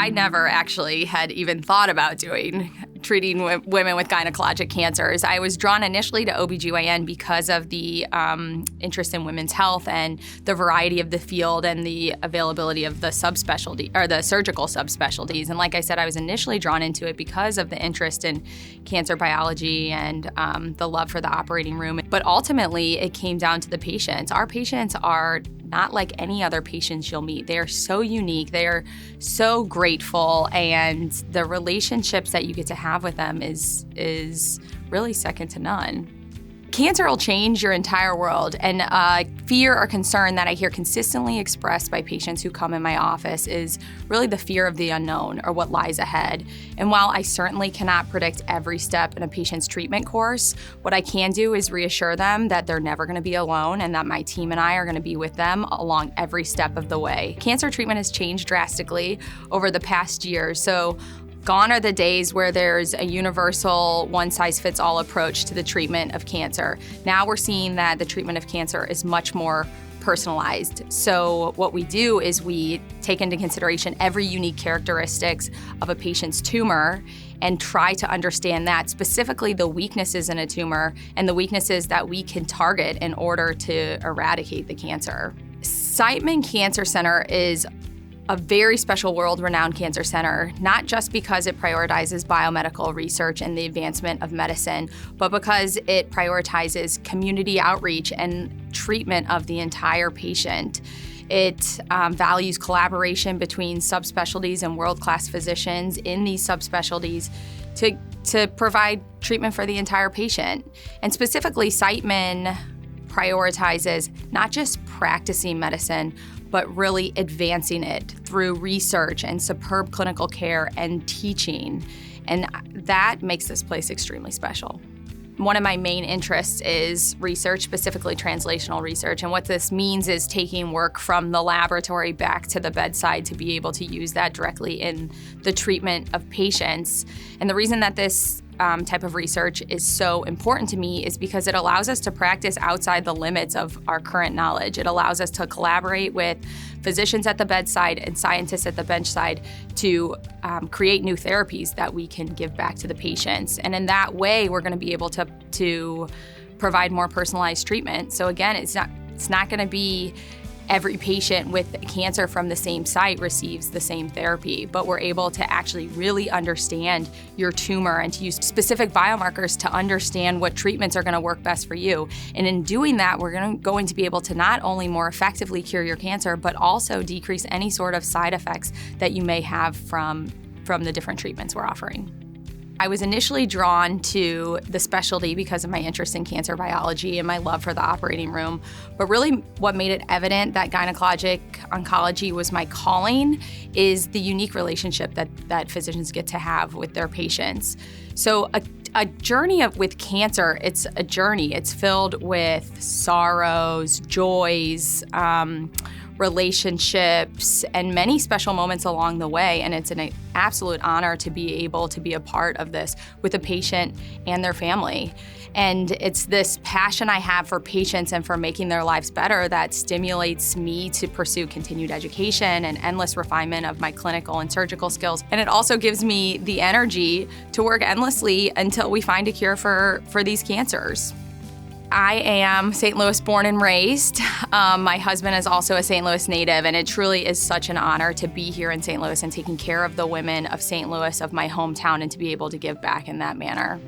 I never actually had even thought about treating women with gynecologic cancers. I was drawn initially to OBGYN because of the interest in women's health and the variety of the field and the availability of the subspecialty or the surgical subspecialties. And like I said, I was initially drawn into it because of the interest in cancer biology and the love for the operating room. But ultimately, it came down to the patients. Our patients are not like any other patients you'll meet. They are so unique, they are so grateful, and the relationships that you get to have with them is really second to none. Cancer will change your entire world, and fear or concern that I hear consistently expressed by patients who come in my office is really the fear of the unknown or what lies ahead. And while I certainly cannot predict every step in a patient's treatment course, what I can do is reassure them that they're never going to be alone and that my team and I are going to be with them along every step of the way. Cancer treatment has changed drastically over the past year, so gone are the days where there's a universal one-size-fits-all approach to the treatment of cancer. Now we're seeing that the treatment of cancer is much more personalized. So what we do is we take into consideration every unique characteristics of a patient's tumor and try to understand that, specifically the weaknesses in a tumor and the weaknesses that we can target in order to eradicate the cancer. Siteman Cancer Center is a very special world-renowned cancer center, not just because it prioritizes biomedical research and the advancement of medicine, but because it prioritizes community outreach and treatment of the entire patient. It values collaboration between subspecialties and world-class physicians in these subspecialties to provide treatment for the entire patient. And specifically, Siteman prioritizes not just practicing medicine, but really advancing it through research and superb clinical care and teaching. And that makes this place extremely special. One of my main interests is research, specifically translational research. And what this means is taking work from the laboratory back to the bedside to be able to use that directly in the treatment of patients. And the reason that this type of research is so important to me is because it allows us to practice outside the limits of our current knowledge. It allows us to collaborate with physicians at the bedside and scientists at the benchside to create new therapies that we can give back to the patients. And in that way, we're going to be able to provide more personalized treatment. So again, it's not going to be every patient with cancer from the same site receives the same therapy, but we're able to actually really understand your tumor and to use specific biomarkers to understand what treatments are going to work best for you. And in doing that, we're going to be able to not only more effectively cure your cancer, but also decrease any sort of side effects that you may have from the different treatments we're offering. I was initially drawn to the specialty because of my interest in cancer biology and my love for the operating room. But really what made it evident that gynecologic oncology was my calling is the unique relationship that physicians get to have with their patients. So a journey with cancer, it's a journey. It's filled with sorrows, joys, relationships, and many special moments along the way. And it's an absolute honor to be able to be a part of this with a patient and their family. And it's this passion I have for patients and for making their lives better that stimulates me to pursue continued education and endless refinement of my clinical and surgical skills. And it also gives me the energy to work endlessly until we find a cure for these cancers. I am St. Louis born and raised. My husband is also a St. Louis native, and it truly is such an honor to be here in St. Louis and taking care of the women of St. Louis, of my hometown, and to be able to give back in that manner.